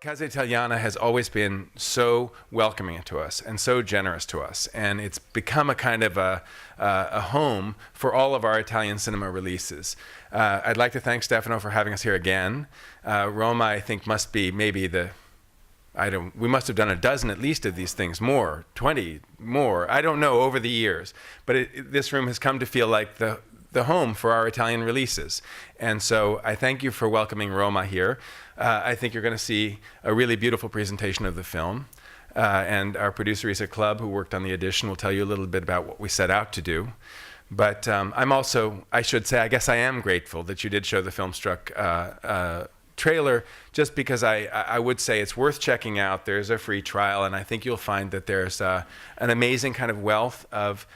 Casa Italiana has always been so welcoming to us and so generous to us, and it's become a kind of a home for all of our Italian cinema releases. I'd like to thank Stefano for having us here again. Roma, I think, must be maybe we must have done a dozen at least of these things, more, 20 more, I don't know, over the years. But this room has come to feel like the home for our Italian releases. And so I thank you for welcoming Roma here. I think you're going to see a really beautiful presentation of the film. And our producer, Issa, Clubb, who worked on the edition, will tell you a little bit about what we set out to do. But I'm also, I should say, I guess I am grateful that you did show the Filmstruck trailer, just because I would say it's worth checking out. There's a free trial, and I think you'll find that there's an amazing kind of wealth of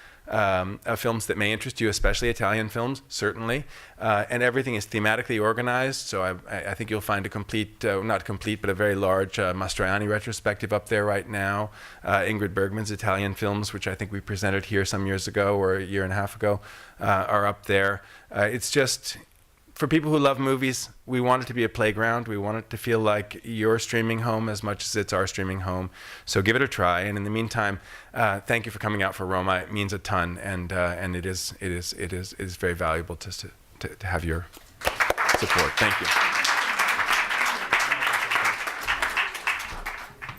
films that may interest you, especially Italian films, certainly. And everything is thematically organized, so I think you'll find a complete, not complete, but a very large Mastroianni retrospective up there right now. Ingrid Bergman's Italian films, which I think we presented here some years ago, or a year and a half ago, are up there. It's just, for people who love movies, we want it to be a playground. We want it to feel like your streaming home as much as it's our streaming home. So give it a try. And in the meantime, thank you for coming out for Roma. It means a ton, and it is very valuable to have your support. Thank you.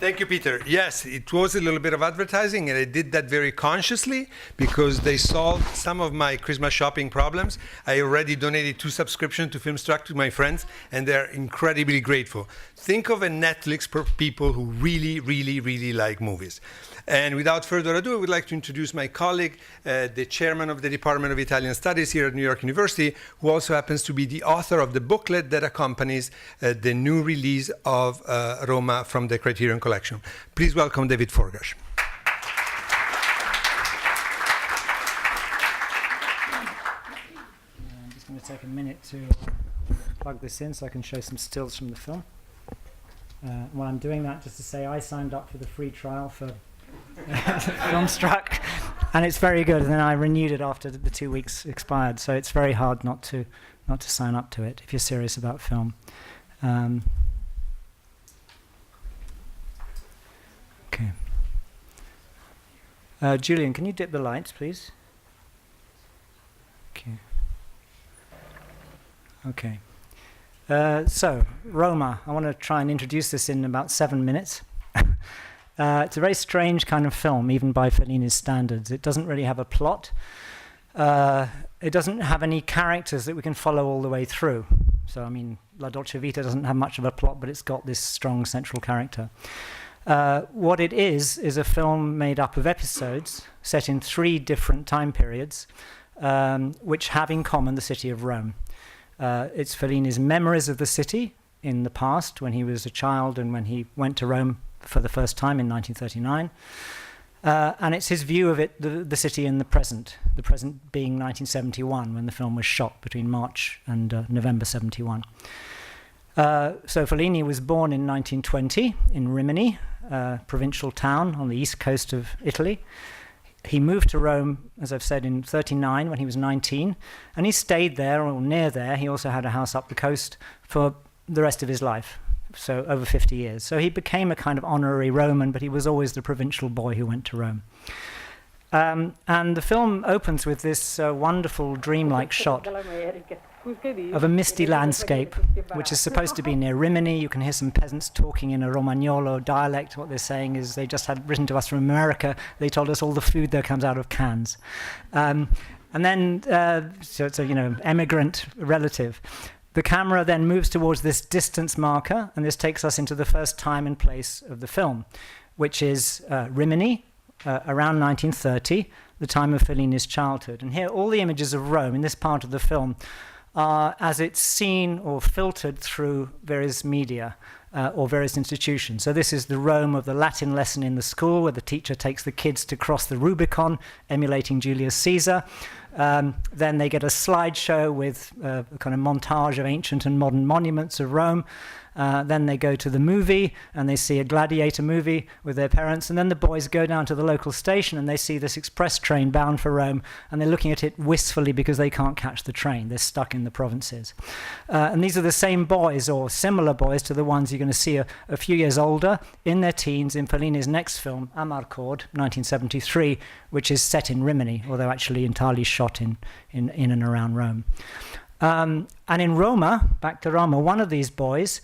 Thank you, Peter. Yes, it was a little bit of advertising, and I did that very consciously because they solved some of my Christmas shopping problems. I already donated 2 subscriptions to Filmstruck to my friends, and they're incredibly grateful. Think of a Netflix for people who really, really, really like movies. And without further ado, I would like to introduce my colleague, the chairman of the Department of Italian Studies here at New York University, who also happens to be the author of the booklet that accompanies the new release of Roma from the Criterion Collection. Please welcome David Forgacs. I'm just going to take a minute to plug this in so I can show some stills from the film. While I'm doing that, just to say I signed up for the free trial for Filmstruck, and it's very good. And then I renewed it after the 2 weeks expired. So it's very hard not to sign up to it if you're serious about film. Okay. Julian, can you dip the lights, please? Okay. Okay. So Roma, I want to try and introduce this in about 7 minutes. It's a very strange kind of film, even by Fellini's standards. It doesn't really have a plot. It doesn't have any characters that we can follow all the way through. So, I mean, La Dolce Vita doesn't have much of a plot, but it's got this strong central character. What it is a film made up of episodes set in 3 different time periods, which have in common the city of Rome. It's Fellini's memories of the city in the past, when he was a child and when he went to Rome for the first time in 1939. And it's his view of it, the city in the present being 1971, when the film was shot between March and November 71. So Fellini was born in 1920 in Rimini, a provincial town on the east coast of Italy. He moved to Rome, as I've said, in 1939 when he was 19, and he stayed there, or near there. He also had a house up the coast for the rest of his life, so over 50 years. So he became a kind of honorary Roman, but he was always the provincial boy who went to Rome. And the film opens with this wonderful dreamlike shot of a misty landscape, which is supposed to be near Rimini. You can hear some peasants talking in a Romagnolo dialect. What they're saying is they just had written to us from America. They told us all the food there comes out of cans. And then, so it's a, emigrant relative. The camera then moves towards this distance marker, and this takes us into the first time and place of the film, which is Rimini, around 1930, the time of Fellini's childhood. And here, all the images of Rome in this part of the film are as it's seen or filtered through various media or various institutions. So this is the Rome of the Latin lesson in the school, where the teacher takes the kids to cross the Rubicon, emulating Julius Caesar. Then they get a slideshow with a kind of montage of ancient and modern monuments of Rome. Then they go to the movie and they see a gladiator movie with their parents. And then the boys go down to the local station and they see this express train bound for Rome. And they're looking at it wistfully because they can't catch the train. They're stuck in the provinces. And these are the same boys or similar boys to the ones you're going to see a few years older in their teens in Fellini's next film, Amarcord, 1973, which is set in Rimini, although actually entirely shot in and around Rome. And in Roma, back to Roma, one of these boys,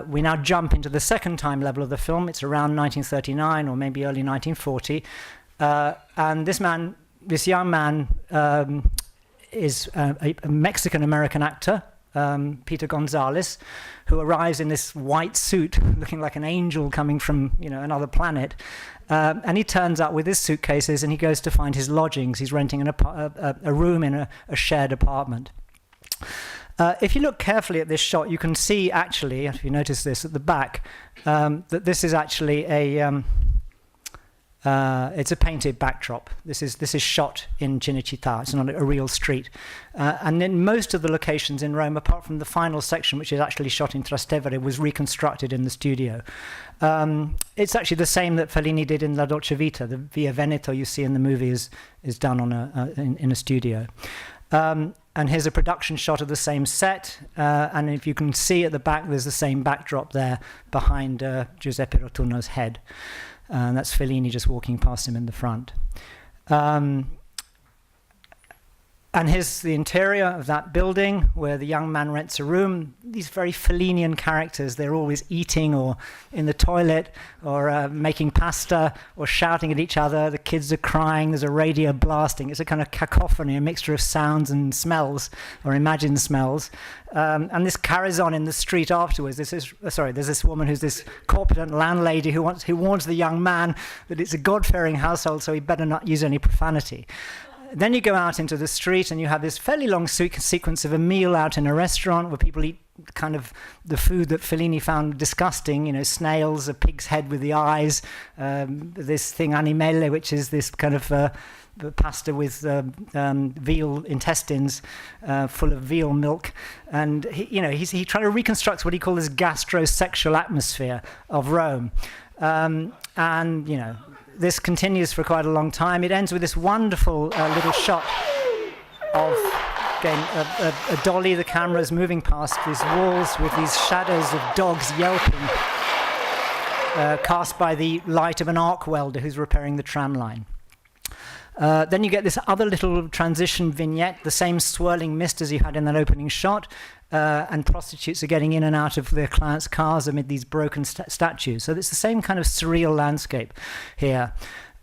we now jump into the second time level of the film. It's around 1939 or maybe early 1940. And this young man is a Mexican-American actor, Peter Gonzalez, who arrives in this white suit looking like an angel coming from another planet. And he turns up with his suitcases and he goes to find his lodgings. He's renting a room in a shared apartment. If you look carefully at this shot, you can see actually, if you notice this at the back, that this is actually it's a painted backdrop. This is shot in Cinecittà. It's not a real street. And in most of the locations in Rome, apart from the final section, which is actually shot in Trastevere, was reconstructed in the studio. It's actually the same that Fellini did in La Dolce Vita. The Via Veneto you see in the movie is done on in a studio. And here's a production shot of the same set. And if you can see at the back, there's the same backdrop there behind Giuseppe Rotunno's head. And that's Fellini just walking past him in the front. And here's the interior of that building where the young man rents a room. These very Fellinian characters, they're always eating or in the toilet or making pasta or shouting at each other. The kids are crying, there's a radio blasting. It's a kind of cacophony, a mixture of sounds and smells or imagined smells. And this carries on in the street afterwards. There's this woman who's this corpulent landlady who warns the young man that it's a God-fearing household, so he better not use any profanity. Then you go out into the street and you have this fairly long sequence of a meal out in a restaurant where people eat kind of the food that Fellini found disgusting, snails, a pig's head with the eyes, this thing animelle, which is this kind of pasta with veal intestines full of veal milk. And he trying to reconstruct what he calls this gastrosexual atmosphere of Rome. This continues for quite a long time. It ends with this wonderful little shot of, again, a dolly. The camera is moving past these walls with these shadows of dogs yelping, cast by the light of an arc welder who's repairing the tram line. Then you get this other little transition vignette, the same swirling mist as you had in that opening shot, and prostitutes are getting in and out of their clients' cars amid these broken statues. So it's the same kind of surreal landscape here.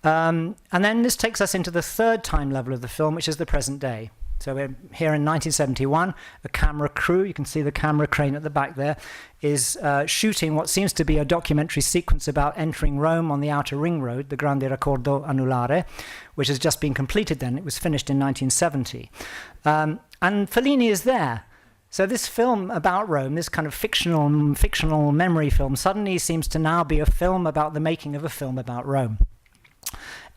And then this takes us into the third time level of the film, which is the present day. So we're here in 1971, a camera crew, you can see the camera crane at the back there, is shooting what seems to be a documentary sequence about entering Rome on the outer ring road, the Grande Raccordo Anulare, which has just been completed then. It was finished in 1970. And Fellini is there. So this film about Rome, this kind of fictional memory film, suddenly seems to now be a film about the making of a film about Rome.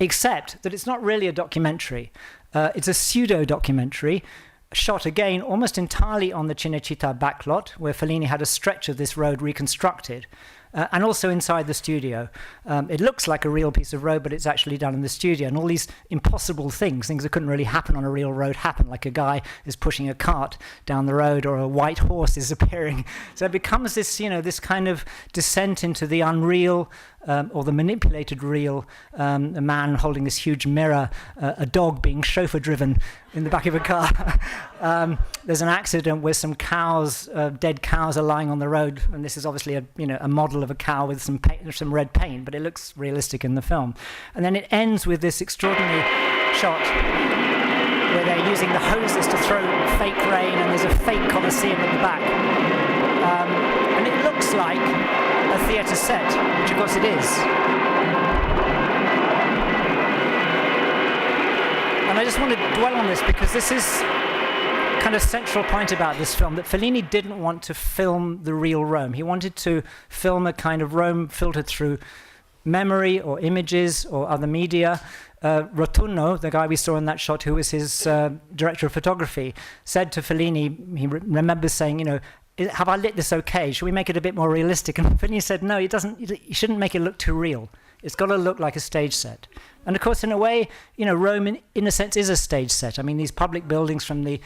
Except that it's not really a documentary. It's a pseudo-documentary shot again almost entirely on the Cinecittà backlot, where Fellini had a stretch of this road reconstructed, and also inside the studio. It looks like a real piece of road, but it's actually done in the studio. And all these impossible things that couldn't really happen on a real road, happen, like a guy is pushing a cart down the road or a white horse is appearing. So it becomes this, this kind of descent into the unreal, or the manipulated real, a man holding this huge mirror, a dog being chauffeur-driven in the back of a car. There's an accident where some cows, dead cows, are lying on the road, and this is obviously a model of a cow with some red paint, but it looks realistic in the film. And then it ends with this extraordinary shot where they're using the hoses to throw fake rain, and there's a fake Colosseum at the back. And it looks like a theatre set, which of course it is. And I just want to dwell on this because this is kind of central point about this film, that Fellini didn't want to film the real Rome. He wanted to film a kind of Rome filtered through memory or images or other media. Rotunno, the guy we saw in that shot, who was his director of photography, said to Fellini, he remembers saying, you know, have I lit this okay? Should we make it a bit more realistic? And Fellini said, no, it doesn't. You shouldn't make it look too real. It's got to look like a stage set. And of course, in a way, you know, Rome, in a sense, is a stage set. I mean, these public buildings from the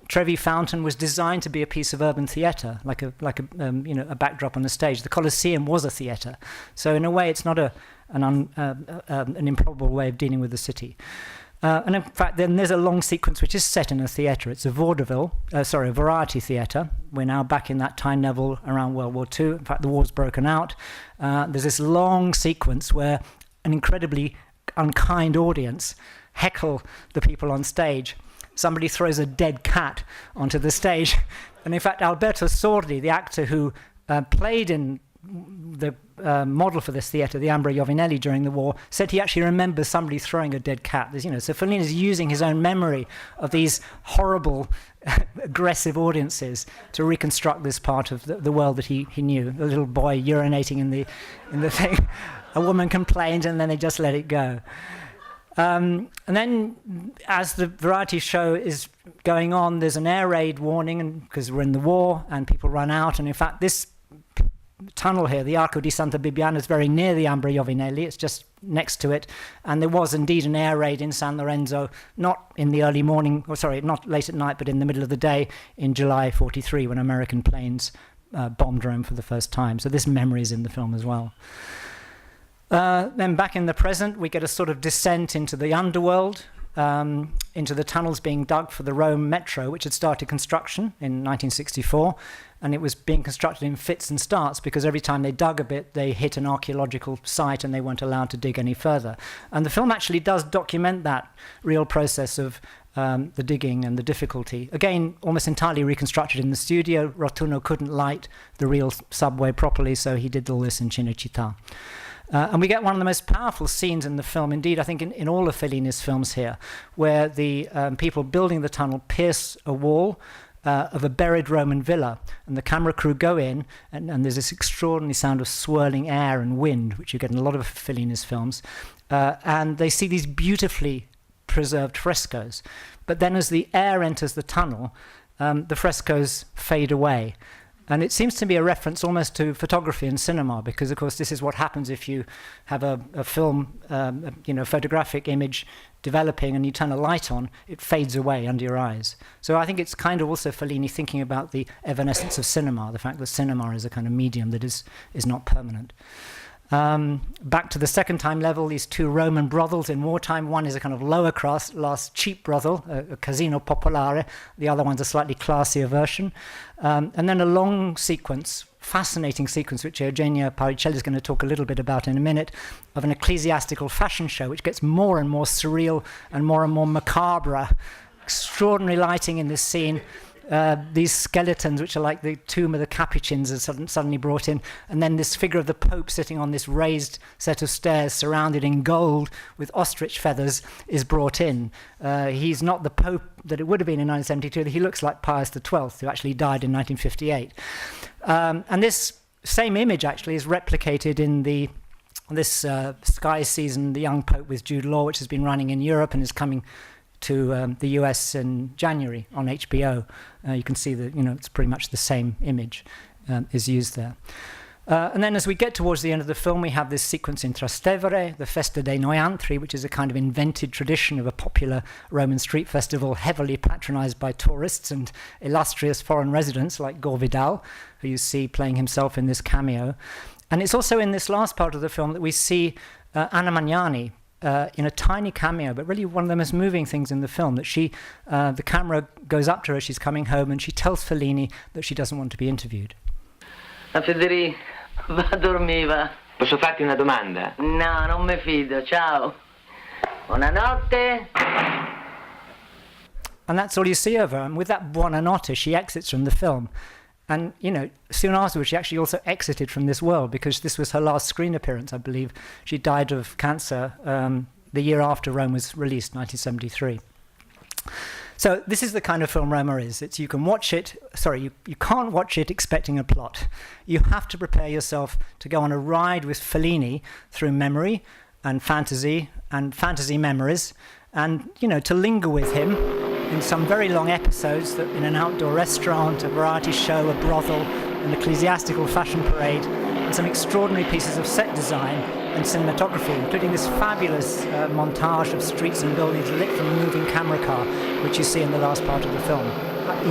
Trevi Fountain was designed to be a piece of urban theatre, like a backdrop on the stage. The Colosseum was a theatre. So in a way, it's not an improbable way of dealing with the city. And in fact, then there's a long sequence which is set in a theatre. It's a a variety theatre. We're now back in that time level around World War II. In fact, the war's broken out. There's this long sequence where an incredibly unkind audience heckle the people on stage. Somebody throws a dead cat onto the stage. And in fact, Alberto Sordi, the actor who played in the model for this theatre, the Ambra Iovinelli, during the war, said he actually remembers somebody throwing a dead cat. There's, you know, so Fellini is using his own memory of these horrible, aggressive audiences to reconstruct this part of the world that he knew. A little boy urinating in the thing. A woman complained, and then they just let it go. And then, as the variety show is going on, there's an air raid warning, because we're in the war, and people run out. And in fact, this tunnel here, the Arco di Santa Bibiana, is very near the Ambra Iovinelli. It's just next to it. And there was indeed an air raid in San Lorenzo, not in the early morning, not late at night, but in the middle of the day in July 43, when American planes bombed Rome for the first time. So this memory is in the film as well. Then back in the present, we get a sort of descent into the underworld, into the tunnels being dug for the Rome Metro, which had started construction in 1964. And it was being constructed in fits and starts, because every time they dug a bit, they hit an archaeological site and they weren't allowed to dig any further. And the film actually does document that real process of the digging and the difficulty. Again, almost entirely reconstructed in the studio. Rotunno couldn't light the real subway properly, so he did all this in Cinecittà. And we get one of the most powerful scenes in the film, indeed, I think, in all of Fellini's films here, where the people building the tunnel pierce a wall of a buried Roman villa, and the camera crew go in, and there's this extraordinary sound of swirling air and wind, which you get in a lot of Fellini's films, and they see these beautifully preserved frescoes. But then as the air enters the tunnel, the frescoes fade away. And it seems to be a reference almost to photography and cinema, because, of course, this is what happens if you have a film, photographic image developing and you turn a light on, it fades away under your eyes. So I think it's kind of also Fellini thinking about the evanescence of cinema, the fact that cinema is a kind of medium that is not permanent. Back to the second time level, these two Roman brothels in wartime. One is a kind of lower class cheap brothel, a casino popolare. The other one's a slightly classier version. And then a long sequence, fascinating sequence, which Eugenia Paulicelli is going to talk a little bit about in a minute, of an ecclesiastical fashion show, which gets more and more surreal and more macabre. Extraordinary lighting in this scene. These skeletons, which are like the tomb of the Capuchins, are suddenly brought in, and then this figure of the Pope sitting on this raised set of stairs surrounded in gold with ostrich feathers is brought in. He's not the Pope that it would have been in 1972. He looks like Pius XII, who actually died in 1958. And this same image actually is replicated in this Sky season, The Young Pope with Jude Law, which has been running in Europe and is coming to the US in January on HBO. You can see that, it's pretty much the same image is used there. And then as we get towards the end of the film, we have this sequence in Trastevere, the Festa dei Noiantri, which is a kind of invented tradition of a popular Roman street festival heavily patronized by tourists and illustrious foreign residents like Gore Vidal, who you see playing himself in this cameo. And it's also in this last part of the film that we see Anna Magnani, in a tiny cameo, but really one of the most moving things in the film, that the camera goes up to her, she's coming home, and she tells Fellini that she doesn't want to be interviewed. Federico, va a dormire, va. Posso farti una domanda? No, non mi fido, ciao. Buonanotte. And that's all you see of her, and with that buonanotte, she exits from the film. And, soon afterwards, she actually also exited from this world, because this was her last screen appearance, I believe. She died of cancer the year after Rome was released, 1973. So this is the kind of film Roma is. It's you can watch it. Sorry, you can't watch it expecting a plot. You have to prepare yourself to go on a ride with Fellini through memory and fantasy memories, and to linger with him in some very long episodes that in an outdoor restaurant, a variety show, a brothel, an ecclesiastical fashion parade, and some extraordinary pieces of set design and cinematography, including this fabulous montage of streets and buildings lit from a moving camera car, which you see in the last part of the film.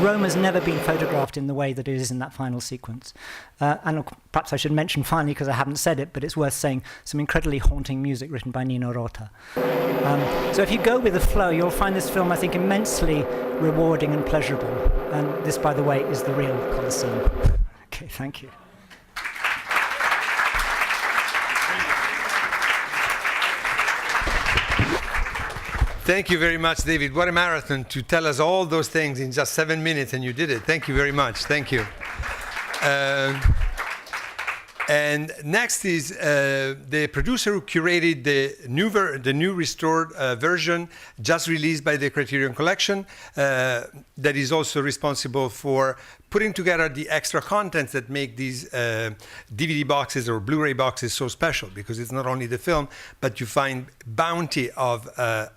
Roma's never been photographed in the way that it is in that final sequence. And perhaps I should mention finally, because I haven't said it, but it's worth saying, some incredibly haunting music written by Nino Rota. So if you go with the flow, you'll find this film, I think, immensely rewarding and pleasurable. And this, by the way, is the real Colosseum. Okay, thank you. Thank you very much, David. What a marathon to tell us all those things in just 7 minutes, and you did it. Thank you very much. Thank you. And next is the producer who curated the new restored version just released by the Criterion Collection, that is also responsible for putting together the extra contents that make these DVD boxes or Blu-ray boxes so special, because it's not only the film, but you find bounty of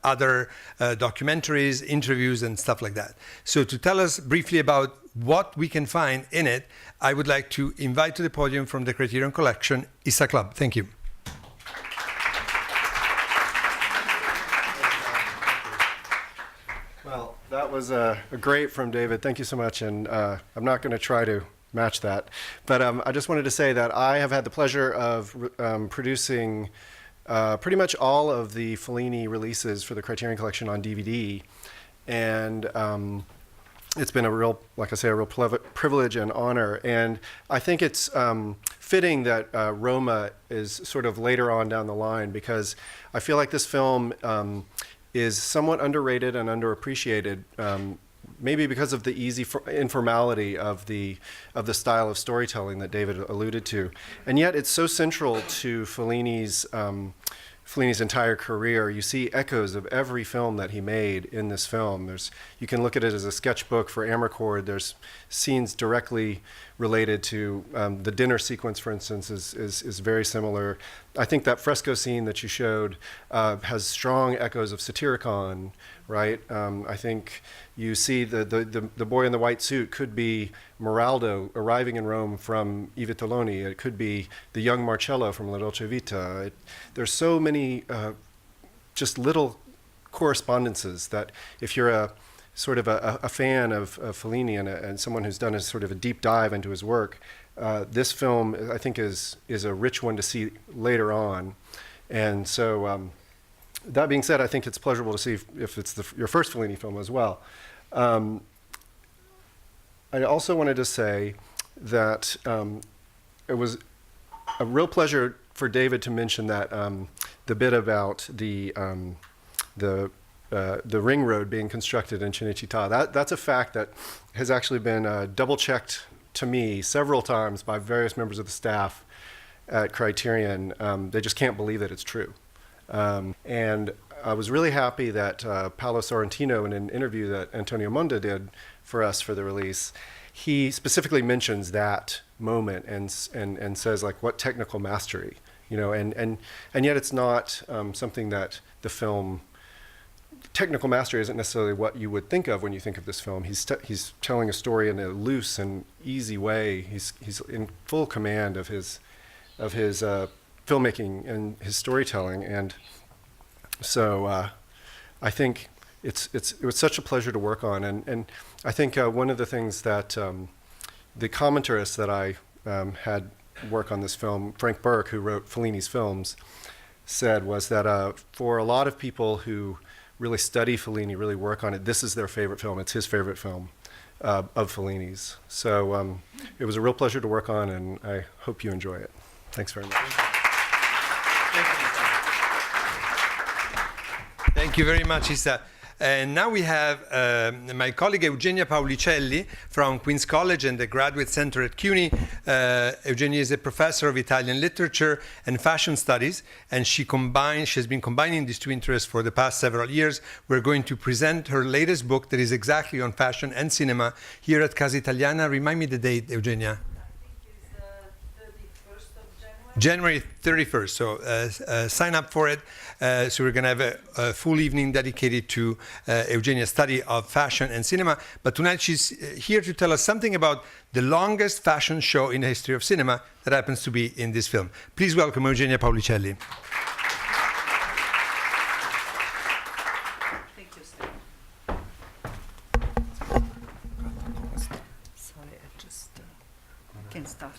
other documentaries, interviews, and stuff like that. So to tell us briefly about what we can find in it, I would like to invite to the podium from the Criterion Collection, Issa Clubb. Thank you. Well, that was great from David. Thank you so much. And I'm not going to try to match that. But I just wanted to say that I have had the pleasure of producing pretty much all of the Fellini releases for the Criterion Collection on DVD. And it's been a real, like I say, a real privilege and honor. And I think it's fitting that Roma is sort of later on down the line, because I feel like this film is somewhat underrated and underappreciated, maybe because of the easy informality of the style of storytelling that David alluded to. And yet it's so central to Fellini's entire career. You see echoes of every film that he made in this film. You can look at it as a sketchbook for Amarcord. There's scenes directly related to the dinner sequence, for instance, is very similar. I think that fresco scene that you showed has strong echoes of Satyricon, right? I think you see the boy in the white suit could be Meraldo arriving in Rome from I Vitelloni. It could be the young Marcello from La Dolce Vita. There's so many just little correspondences that if you're a sort of a fan of Fellini and someone who's done a sort of a deep dive into his work, this film I think is a rich one to see later on. And so that being said, I think it's pleasurable to see if it's your first Fellini film as well. I also wanted to say that it was a real pleasure for David to mention that the bit about the ring road being constructed in Cinecittà. That's a fact that has actually been double-checked to me several times by various members of the staff at Criterion. They just can't believe that it's true. And I was really happy that Paolo Sorrentino, in an interview that Antonio Monda did for us for the release, he specifically mentions that moment and says, like, what technical mastery, and yet it's not something that the film. Technical mastery isn't necessarily what you would think of when you think of this film. He's telling a story in a loose and easy way. He's in full command of his filmmaking and his storytelling, and so I think it was such a pleasure to work on. And I think one of the things that the commentarist that I had work on this film, Frank Burke, who wrote Fellini's films, said was that for a lot of people who really study Fellini, really work on it, this is their favorite film. It's his favorite film of Fellini's. So it was a real pleasure to work on, and I hope you enjoy it. Thanks very much. Thank you very much, Issa. And now we have my colleague Eugenia Paulicelli from Queen's College and the Graduate Center at CUNY. Eugenia is a professor of Italian literature and fashion studies, and she has been combining these two interests for the past several years. We're going to present her latest book that is exactly on fashion and cinema here at Casa Italiana. Remind me the date, Eugenia. January 31st, so sign up for it. So we're going to have a full evening dedicated to Eugenia's study of fashion and cinema. But tonight she's here to tell us something about the longest fashion show in the history of cinema that happens to be in this film. Please welcome Eugenia Paulicelli. Thank you, Steve. Sorry, I just can start.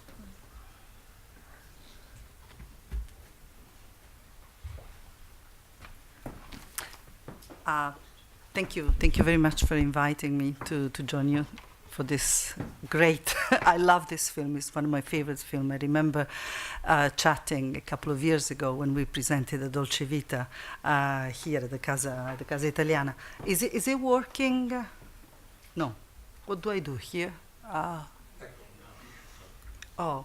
Thank you very much for inviting me to join you for this great. I love this film. It's one of my favorite films. I remember chatting a couple of years ago when we presented the Dolce Vita here at the Casa Italiana. Is it working? No. What do I do here? Oh.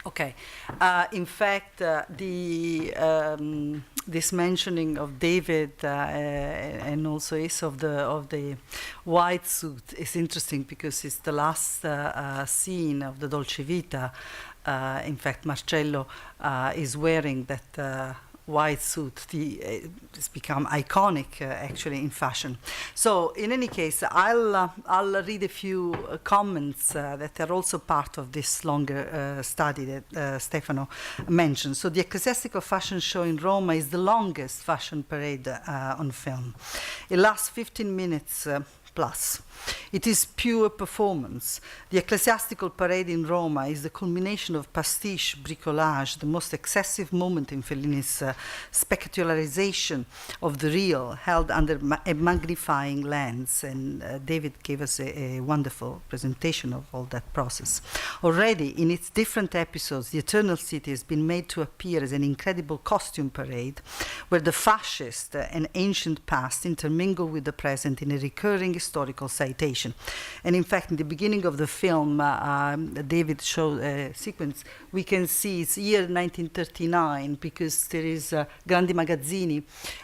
Okay. In fact, this mentioning of David and also Issa of the white suit is interesting because it's the last scene of the Dolce Vita. In fact, Marcello is wearing that white suit. It's become iconic actually in fashion. So in any case, I'll read a few comments that are also part of this longer study that Stefano mentioned. So the Ecclesiastical Fashion Show in Roma is the longest fashion parade on film. It lasts 15 minutes plus. It is pure performance. The Ecclesiastical Parade in Roma is the culmination of pastiche, bricolage, the most excessive moment in Fellini's spectacularization of the real, held under a magnifying lens. And David gave us a wonderful presentation of all that process. Already, in its different episodes, the Eternal City has been made to appear as an incredible costume parade, where the fascist and ancient past intermingle with the present in a recurring historical citation. And in fact, in the beginning of the film, David showed a sequence. We can see it's year 1939 because there is Grandi Magazzini,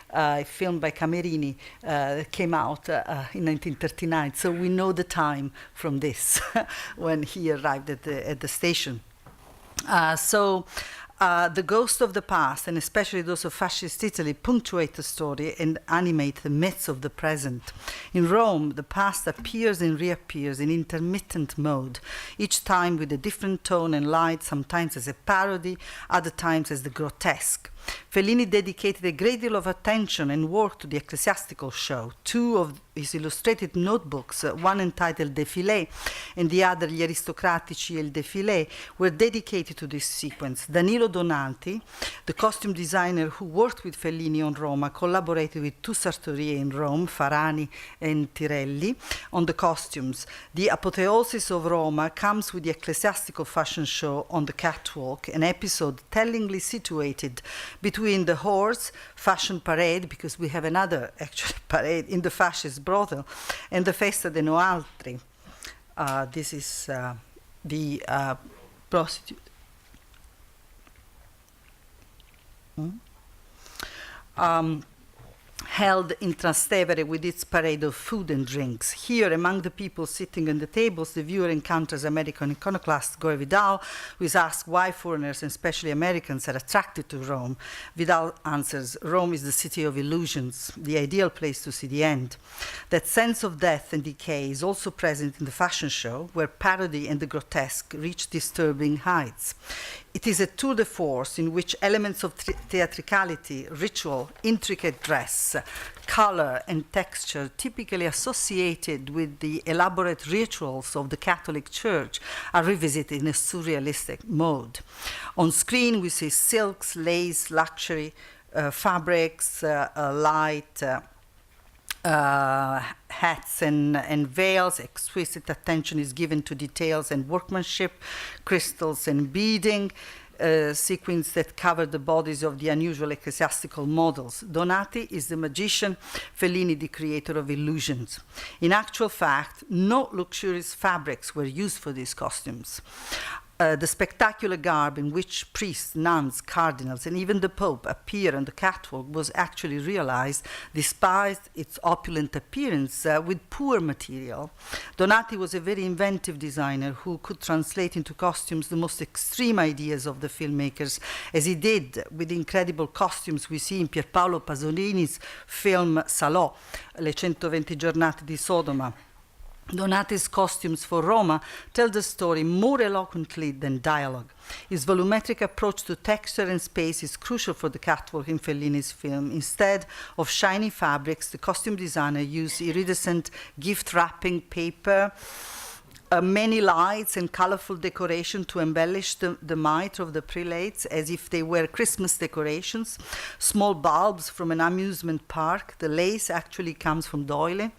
a film by Camerini that came out in 1939. So we know the time from this when he arrived at the station. The ghosts of the past, and especially those of fascist Italy, punctuate the story and animate the myths of the present. In Rome, the past appears and reappears in intermittent mode, each time with a different tone and light, sometimes as a parody, other times as the grotesque. Fellini dedicated a great deal of attention and work to the ecclesiastical show. Two of his illustrated notebooks, one entitled Défilé and the other Gli Aristocratici e il Défilé, were dedicated to this sequence. Danilo Donati, the costume designer who worked with Fellini on Roma, collaborated with two sartorie in Rome, Farani and Tirelli, on the costumes. The apotheosis of Roma comes with the ecclesiastical fashion show on the catwalk, an episode tellingly situated between the horse fashion parade, because we have another actually parade in the fascist brothel, and the Festa de No Altri. This is the prostitute. Held in Trastevere with its parade of food and drinks. Here, among the people sitting on the tables, the viewer encounters American iconoclast Gore Vidal, who is asked why foreigners, and especially Americans, are attracted to Rome. Vidal answers, Rome is the city of illusions, the ideal place to see the end. That sense of death and decay is also present in the fashion show, where parody and the grotesque reach disturbing heights. It is a tour de force in which elements of theatricality, ritual, intricate dress, color, and texture typically associated with the elaborate rituals of the Catholic Church are revisited in a surrealistic mode. On screen, we see silks, lace, luxury, fabrics, light, hats and veils. Exquisite attention is given to details and workmanship, crystals and beading. sequins that cover the bodies of the unusual ecclesiastical models. Donati is the magician, Fellini the creator of illusions. In actual fact, no luxurious fabrics were used for these costumes. The spectacular garb in which priests, nuns, cardinals, and even the Pope appear on the catwalk was actually realized, despite its opulent appearance, with poor material. Donati was a very inventive designer who could translate into costumes the most extreme ideas of the filmmakers, as he did with the incredible costumes we see in Pierpaolo Pasolini's film Salò, Le 120 giornate di Sodoma. Donati's costumes for Roma tell the story more eloquently than dialogue. His volumetric approach to texture and space is crucial for the catwalk in Fellini's film. Instead of shiny fabrics, the costume designer used iridescent gift wrapping paper, many lights and colorful decoration to embellish the mitre of the prelates as if they were Christmas decorations, small bulbs from an amusement park. The lace actually comes from Doyle.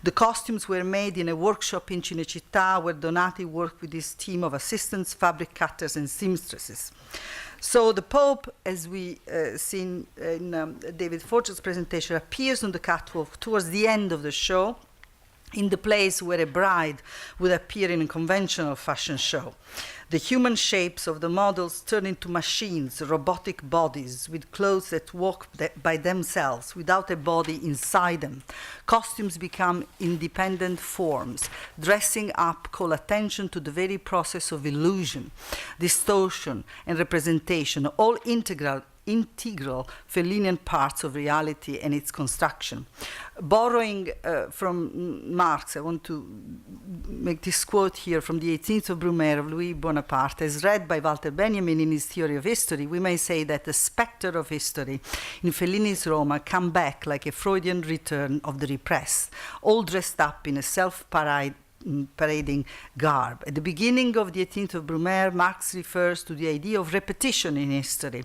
The costumes were made in a workshop in Cinecittà where Donati worked with his team of assistants, fabric cutters, and seamstresses. So the Pope, as we seen in David Forge's presentation, appears on the catwalk towards the end of the show, in the place where a bride would appear in a conventional fashion show. The human shapes of the models turn into machines, robotic bodies with clothes that walk by themselves without a body inside them. Costumes become independent forms. Dressing up call attention to the very process of illusion, distortion, and representation, all integral Fellinian parts of reality and its construction. Borrowing from Marx, I want to make this quote here from the 18th of Brumaire of Louis Bonaparte, as read by Walter Benjamin in his Theory of History. We may say that the specter of history in Fellini's Roma come back like a Freudian return of the repressed, all dressed up in a self-parading garb. At the beginning of the 18th of Brumaire, Marx refers to the idea of repetition in history.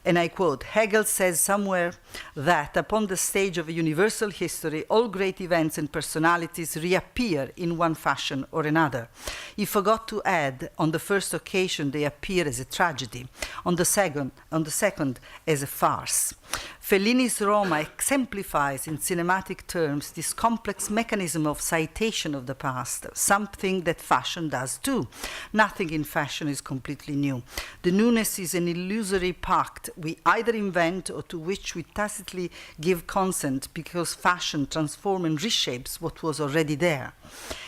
And I quote, Hegel says somewhere that upon the stage of a universal history, all great events and personalities reappear in one fashion or another. He forgot to add, on the first occasion they appear as a tragedy, on the second as a farce. Fellini's Roma exemplifies in cinematic terms this complex mechanism of citation of the past, something that fashion does too. Nothing in fashion is completely new. The newness is an illusory pact we either invent or to which we tacitly give consent because fashion transforms and reshapes what was already there.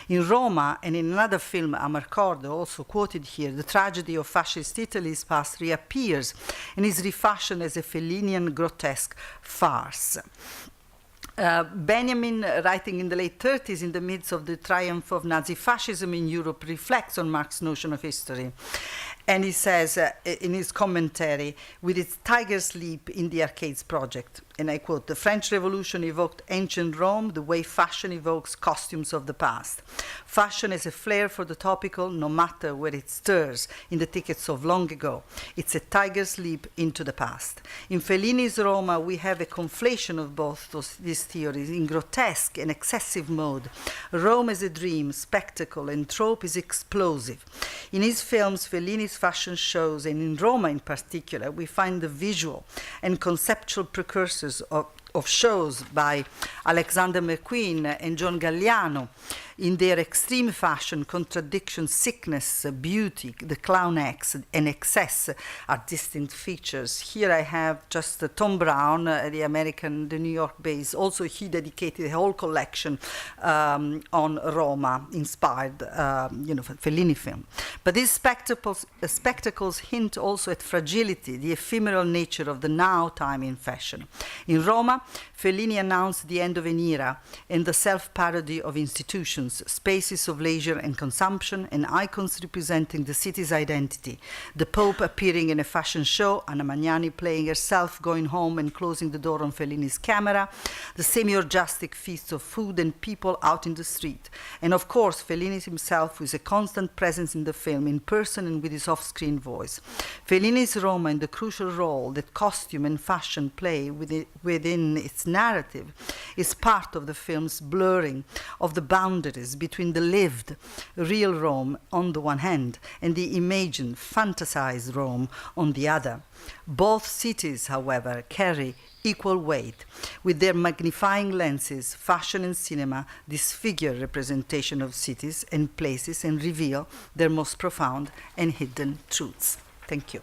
In Roma and in another film, Amarcordo, also quoted here, the tragedy of fascist Italy's past reappears and is refashioned as a Fellinian grotesque farce. Benjamin, writing in the late 30s in the midst of the triumph of Nazi fascism in Europe, reflects on Marx's notion of history. And he says in his commentary, with its tiger's leap in the Arcades project, and I quote, the French Revolution evoked ancient Rome the way fashion evokes costumes of the past. Fashion has a flair for the topical, no matter where it stirs, in the tickets of long ago. It's a tiger's leap into the past. In Fellini's Roma, we have a conflation of both these theories in grotesque and excessive mode. Rome as a dream, spectacle, and trope is explosive. In his films, Fellini's fashion shows, and in Roma in particular, we find the visual and conceptual precursors of shows by Alexander McQueen and John Galliano in their extreme fashion, contradiction, sickness, beauty, the clown X, and excess are distinct features. Here I have just Tom Brown, the New York-based. Also, he dedicated a whole collection on Roma, inspired, Fellini film. But these spectacles hint also at fragility, the ephemeral nature of the now time in fashion. In Roma, Fellini announced the end of an era and the self-parody of institutions, spaces of leisure and consumption, and icons representing the city's identity. The Pope appearing in a fashion show, Anna Magnani playing herself, going home and closing the door on Fellini's camera, the semi-orgiastic feasts of food and people out in the street. And of course, Fellini himself with a constant presence in the film, in person and with his off-screen voice. Fellini's Roma and the crucial role that costume and fashion play within its narrative is part of the film's blurring of the boundaries boundaries between the lived, real Rome on the one hand and the imagined, fantasized Rome on the other. Both cities, however, carry equal weight. With their magnifying lenses, fashion and cinema disfigure representation of cities and places and reveal their most profound and hidden truths. Thank you.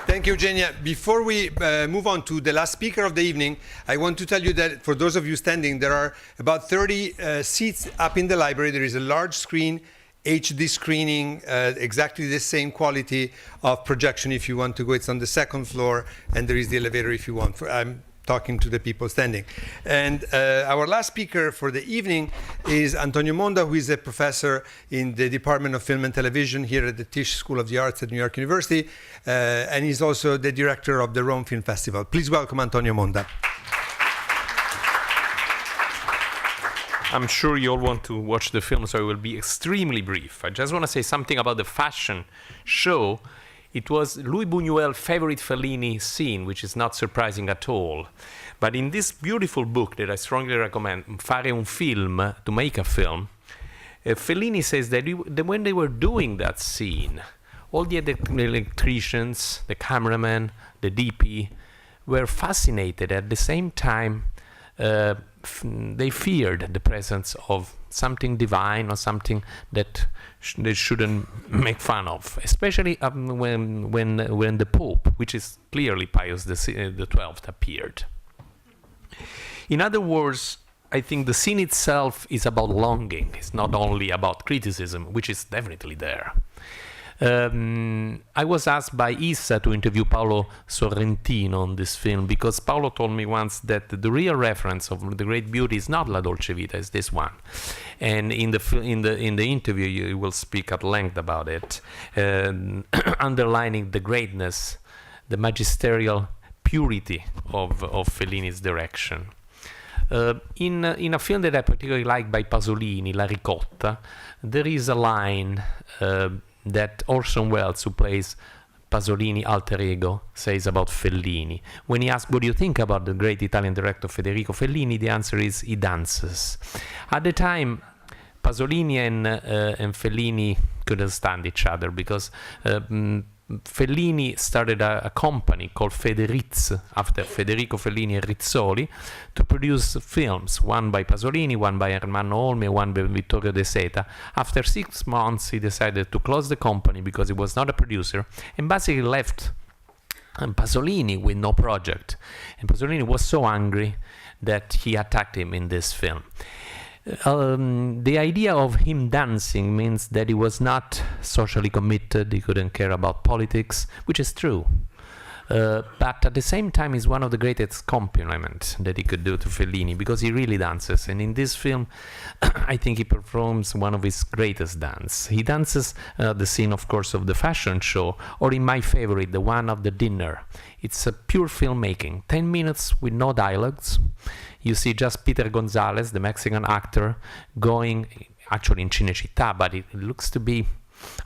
Thank you, Eugenia. Before we move on to the last speaker of the evening, I want to tell you that for those of you standing, there are about 30 seats up in the library. There is a large screen, HD screening, exactly the same quality of projection if you want to go. It's on the second floor, and there is the elevator if you want. I'm talking to the people standing. And our last speaker for the evening is Antonio Monda, who is a professor in the Department of Film and Television here at the Tisch School of the Arts at New York University, and he's also the director of the Rome Film Festival. Please welcome Antonio Monda. I'm sure you all want to watch the film, so I will be extremely brief. I just want to say something about the fashion show. It was Louis Buñuel's favorite Fellini scene, which is not surprising at all. But in this beautiful book that I strongly recommend, Fare un film, to make a film, Fellini says that when they were doing that scene, all the electricians, the cameraman, the DP, were fascinated. At the same time, they feared the presence of something divine or something that they shouldn't make fun of, especially when the Pope, which is clearly Pius the XII, appeared. In other words, I think the scene itself is about longing. It's not only about criticism, which is definitely there. I was asked by Issa to interview Paolo Sorrentino on this film because Paolo told me once that the real reference of the great beauty is not La Dolce Vita, it's this one. And in the interview you will speak at length about it, underlining the greatness, the magisterial purity of Fellini's direction. In a film that I particularly like by Pasolini, La Ricotta, there is a line that Orson Welles, who plays Pasolini alter ego, says about Fellini. When he asks, what do you think about the great Italian director Federico Fellini? The answer is, he dances. At the time, Pasolini and Fellini couldn't stand each other because Fellini started a company called Federitz, after Federico Fellini and Rizzoli, to produce films, one by Pasolini, one by Ermanno Olmi, one by Vittorio De Seta. After 6 months, he decided to close the company because he was not a producer, and basically left Pasolini with no project. And Pasolini was so angry that he attacked him in this film. The idea of him dancing means that he was not socially committed, he couldn't care about politics, which is true. But at the same time, he's one of the greatest compliments that he could do to Fellini, because he really dances. And in this film, I think he performs one of his greatest dance. He dances the scene, of course, of the fashion show, or in my favorite, the one of the dinner. It's a pure filmmaking, 10 minutes with no dialogues. You see just Peter Gonzalez, the Mexican actor, going, actually in Cinecittà, but it looks to be,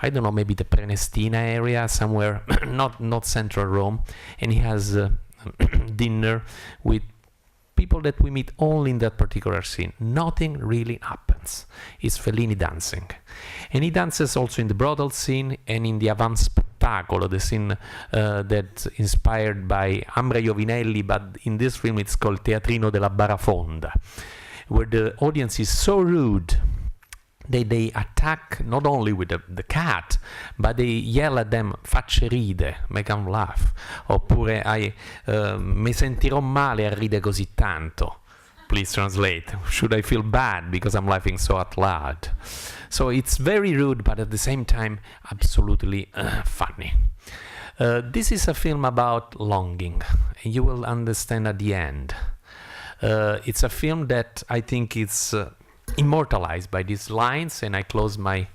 I don't know, maybe the Prenestina area, somewhere, not central Rome. And he has dinner with people that we meet only in that particular scene. Nothing really happens. It's Fellini dancing. And he dances also in the brothel scene and in the Avant Spettacolo, the scene that's inspired by Ambra Iovinelli, but in this film it's called Teatrino della Barafonda, where the audience is so rude they attack not only with the cat, but they yell at them, facce ride, make them laugh, oppure mi sentirò male a ride così tanto. Please translate, should I feel bad because I'm laughing so out loud? So it's very rude, but at the same time, absolutely funny. This is a film about longing, and you will understand at the end. It's a film that I think is immortalized by these lines, and I close my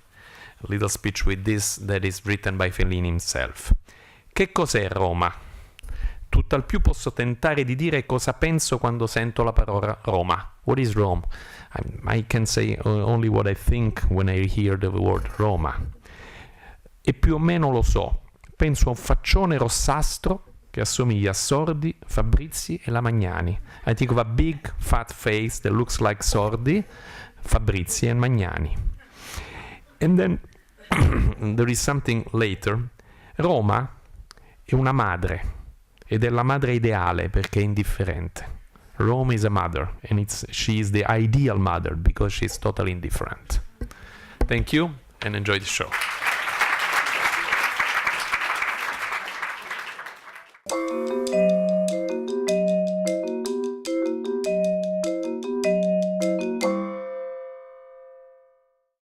little speech with this that is written by Fellini himself. Che cos'è Roma? Tutt'al più posso tentare di dire cosa penso quando sento la parola Roma. What is Rome? I can say only what I think when I hear the word Roma. E più o meno lo so. Penso a un faccione rossastro che assomiglia a Sordi, Fabrizi e Lamagnani. I think of a big fat face that looks like Sordi, Fabrizi and Magnani. And then there is something later. Roma è una madre, ed è la madre ideale perché è indifferente. Rome is a mother, and she is the ideal mother because she's totally indifferent. Thank you, and enjoy the show.